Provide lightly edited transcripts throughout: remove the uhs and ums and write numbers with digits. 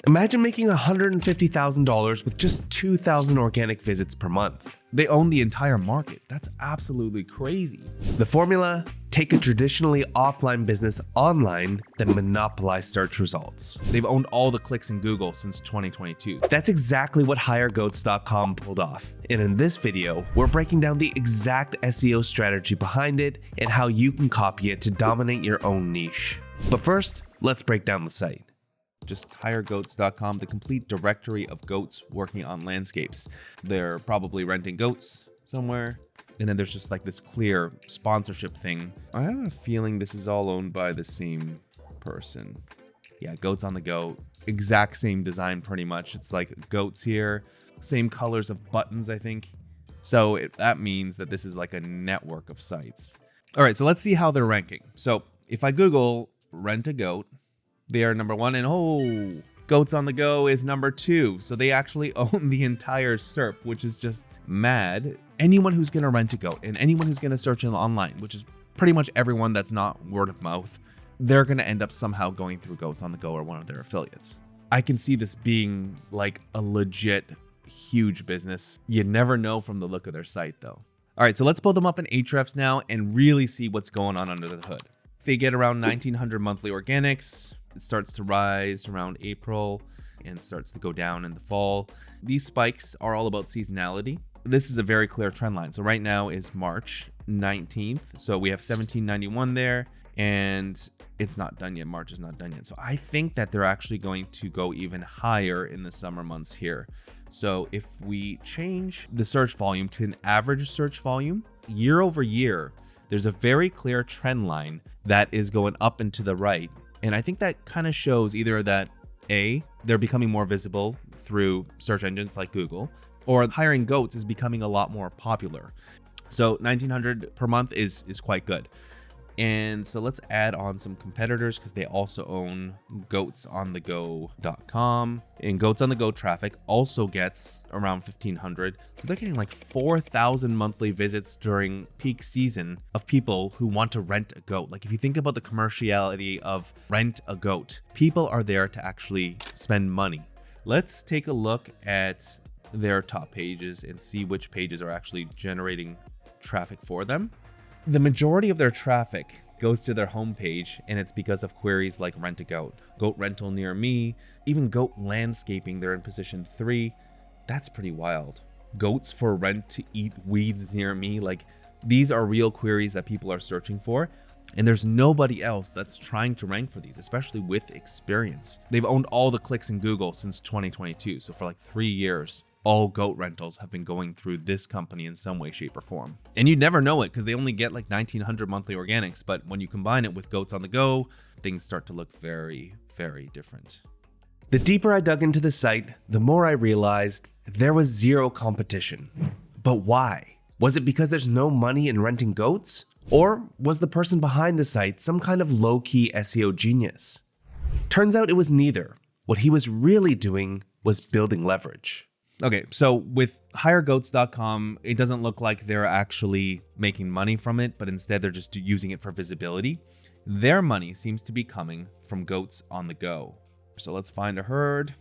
Imagine making $150,000 with just 2,000 organic visits per month. They own the entire market. That's absolutely crazy. The formula: take a traditionally offline business online, then monopolize search results. They've owned all the clicks in Google since 2022. That's exactly what HireGoats.com pulled off. And in this video, we're breaking down the exact SEO strategy behind it and how you can copy it to dominate your own niche. But first, let's break down the site. Just HireGoats.com, the complete directory of goats working on landscapes. They're probably renting goats somewhere. And then there's just like this clear sponsorship thing. I have a feeling this is all owned by the same person. Yeah, Goats on the Go. Exact same design pretty much. It's like goats here. Same colors of buttons, I think. So that means that this is like a network of sites. All right, so let's see how they're ranking. So if I Google rent a goat, they are number one, and Goats on the Go is number two. So they actually own the entire SERP, which is just mad. Anyone who's gonna rent a goat and anyone who's gonna search it online, which is pretty much everyone that's not word of mouth, they're gonna end up somehow going through Goats on the Go or one of their affiliates. I can see this being like a legit huge business. You never know from the look of their site though. All right, so let's pull them up in Hrefs now and really see what's going on under the hood. They get around 1,900 monthly organics. It starts to rise around April and starts to go down in the fall. These spikes are all about seasonality. This is a very clear trend line. So right now is March 19th. So we have 1791 there, and it's not done yet. March is not done yet. So I think that they're actually going to go even higher in the summer months here. So if we change the search volume to an average search volume, year over year, there's a very clear trend line that is going up and to the right. And I think that kind of shows either that A, they're becoming more visible through search engines like Google, or hiring goats is becoming a lot more popular. So 1,900 per month is quite good. And so let's add on some competitors because they also own goatsonthego.com, and Goats on the Go traffic also gets around 1,500. So they're getting like 4,000 monthly visits during peak season of people who want to rent a goat. Like if you think about the commerciality of rent a goat, people are there to actually spend money. Let's take a look at their top pages and see which pages are actually generating traffic for them. The majority of their traffic goes to their homepage, and it's because of queries like rent a goat, goat rental near me, even goat landscaping. They're in position 3. That's pretty wild. Goats for rent to eat weeds near me. Like these are real queries that people are searching for. And there's nobody else that's trying to rank for these, especially with experience. They've owned all the clicks in Google since 2022. So for like 3 years, all goat rentals have been going through this company in some way, shape, or form. And you'd never know it because they only get like 1,900 monthly organics. But when you combine it with Goats on the Go, things start to look very, very different. The deeper I dug into the site, the more I realized there was zero competition. But why? Was it because there's no money in renting goats? Or was the person behind the site some kind of low-key SEO genius? Turns out it was neither. What he was really doing was building leverage. Okay, so with HireGoats.com, it doesn't look like they're actually making money from it, but instead they're just using it for visibility. Their money seems to be coming from Goats on the Go. So let's find a herd.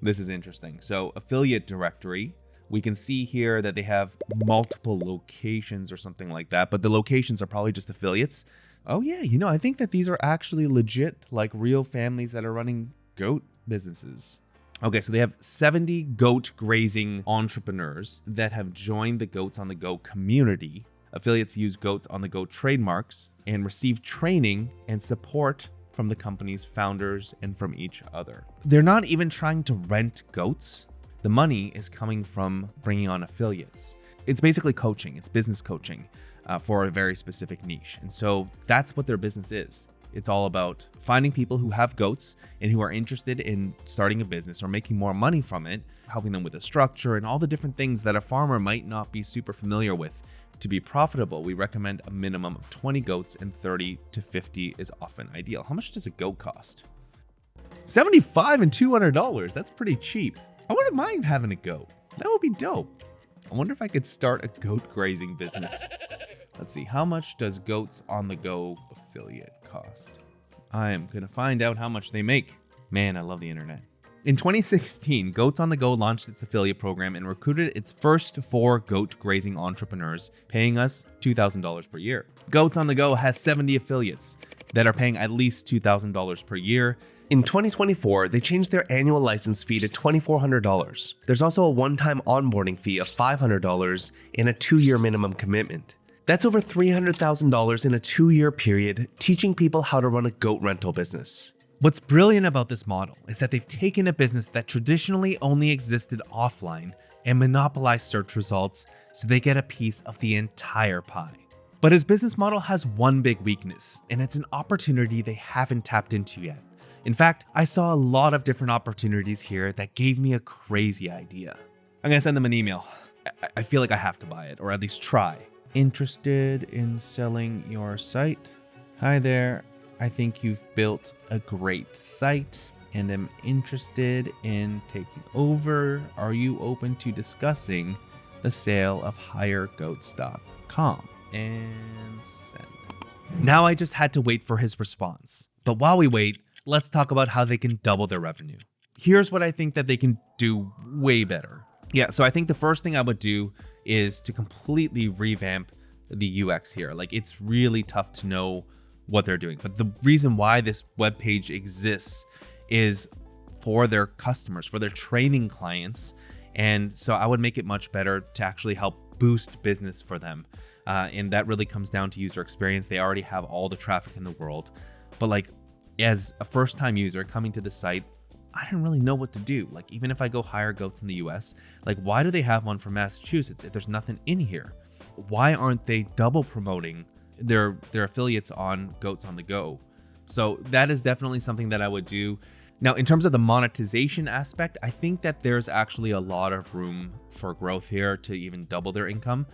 This is interesting. So affiliate directory, we can see here that they have multiple locations or something like that, but the locations are probably just affiliates. Oh yeah, I think that these are actually legit, like real families that are running goat businesses. Okay, so they have 70 goat grazing entrepreneurs that have joined the Goats on the Go community. Affiliates use Goats on the Go trademarks and receive training and support from the company's founders and from each other. They're not even trying to rent goats. The money is coming from bringing on affiliates. It's basically coaching. It's business coaching for a very specific niche. And so that's what their business is. It's all about finding people who have goats and who are interested in starting a business or making more money from it, helping them with the structure and all the different things that a farmer might not be super familiar with. To be profitable, we recommend a minimum of 20 goats, and 30 to 50 is often ideal. How much does a goat cost? $75 and $200. That's pretty cheap. I wouldn't mind having a goat. That would be dope. I wonder if I could start a goat grazing business. Let's see, how much does Goats on the Go affiliate cost? I am going to find out how much they make. Man, I love the internet. In 2016, Goats on the Go launched its affiliate program and recruited its first 4 goat grazing entrepreneurs, paying us $2,000 per year. Goats on the Go has 70 affiliates that are paying at least $2,000 per year. In 2024, they changed their annual license fee to $2,400. There's also a one-time onboarding fee of $500 and a 2-year minimum commitment. That's over $300,000 in a 2-year period, teaching people how to run a goat rental business. What's brilliant about this model is that they've taken a business that traditionally only existed offline and monopolized search results so they get a piece of the entire pie. But his business model has one big weakness, and it's an opportunity they haven't tapped into yet. In fact, I saw a lot of different opportunities here that gave me a crazy idea. I'm gonna send them an email. I feel like I have to buy it, or at least try. Interested in selling your site? Hi there. I think you've built a great site and am interested in taking over. Are you open to discussing the sale of hiregoats.com? And send. Now I just had to wait for his response. But while we wait, let's talk about how they can double their revenue. Here's what I think that they can do way better. Yeah, so I think the first thing I would do is to completely revamp the UX here. Like, it's really tough to know what they're doing. But the reason why this web page exists is for their customers, for their training clients. And so I would make it much better to actually help boost business for them. And that really comes down to user experience. They already have all the traffic in the world. But like, as a first-time user coming to the site, I didn't really know what to do. Like, even if I go hire goats in the US, like, why do they have one from Massachusetts if there's nothing in here? Why aren't they double promoting their affiliates on Goats on the Go? So that is definitely something that I would do. Now, in terms of the monetization aspect, I think that there's actually a lot of room for growth here to even double their income.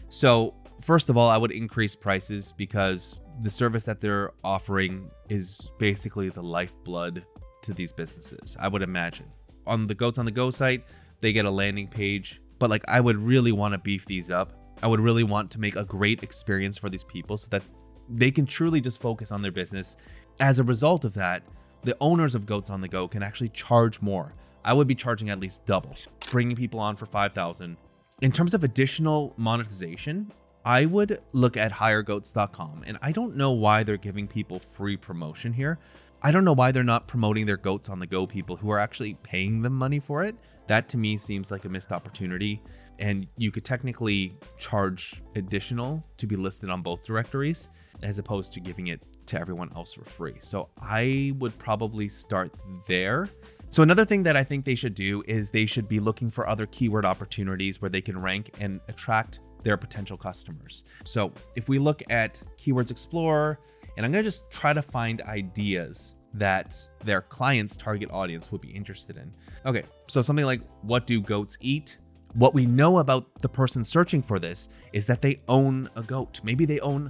So first of all, I would increase prices because the service that they're offering is basically the lifeblood to these businesses, I would imagine. On the Goats on the Go site, they get a landing page, but like, I would really want to beef these up. I would really want to make a great experience for these people so that they can truly just focus on their business. As a result of that, the owners of Goats on the Go can actually charge more. I would be charging at least double, bringing people on for $5,000. In terms of additional monetization, I would look at hiregoats.com, and I don't know why they're giving people free promotion here. I don't know why they're not promoting their Goats on the Go people who are actually paying them money for it. That to me seems like a missed opportunity. And you could technically charge additional to be listed on both directories as opposed to giving it to everyone else for free. So I would probably start there. So another thing that I think they should do is they should be looking for other keyword opportunities where they can rank and attract their potential customers. So if we look at Keywords Explorer, and I'm gonna just try to find ideas that their client's target audience would be interested in. Okay, so something like, what do goats eat? What we know about the person searching for this is that they own a goat. Maybe they own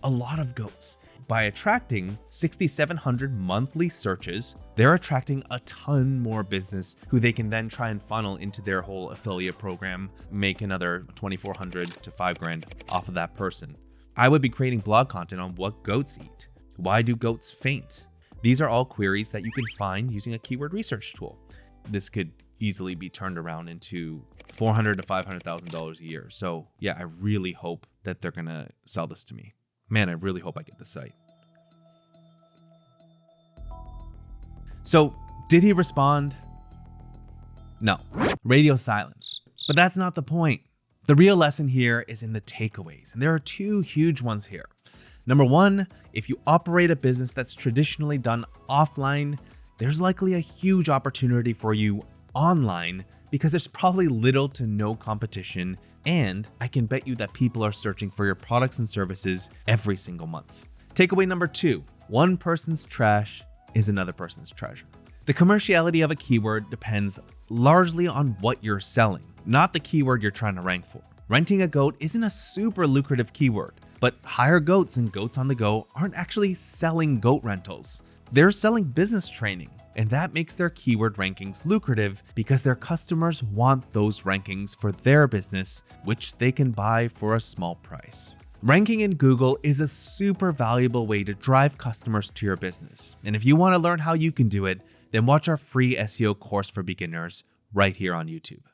a lot of goats. By attracting 6,700 monthly searches, they're attracting a ton more business who they can then try and funnel into their whole affiliate program, make another 2,400 to $5,000 off of that person. I would be creating blog content on what goats eat. Why do goats faint? These are all queries that you can find using a keyword research tool. This could easily be turned around into $400,000 to $500,000 a year. So yeah, I really hope that they're gonna sell this to me. Man, I really hope I get the site. So did he respond? No. Radio silence. But that's not the point. The real lesson here is in the takeaways, and there are 2 huge ones here. Number 1, if you operate a business that's traditionally done offline, there's likely a huge opportunity for you online because there's probably little to no competition, and I can bet you that people are searching for your products and services every single month. Takeaway number 2, one person's trash is another person's treasure. The commerciality of a keyword depends largely on what you're selling, not the keyword you're trying to rank for. Renting a goat isn't a super lucrative keyword, but Hire Goats and Goats on the Go aren't actually selling goat rentals. They're selling business training, and that makes their keyword rankings lucrative because their customers want those rankings for their business, which they can buy for a small price. Ranking in Google is a super valuable way to drive customers to your business. And if you want to learn how you can do it, then watch our free SEO course for beginners right here on YouTube.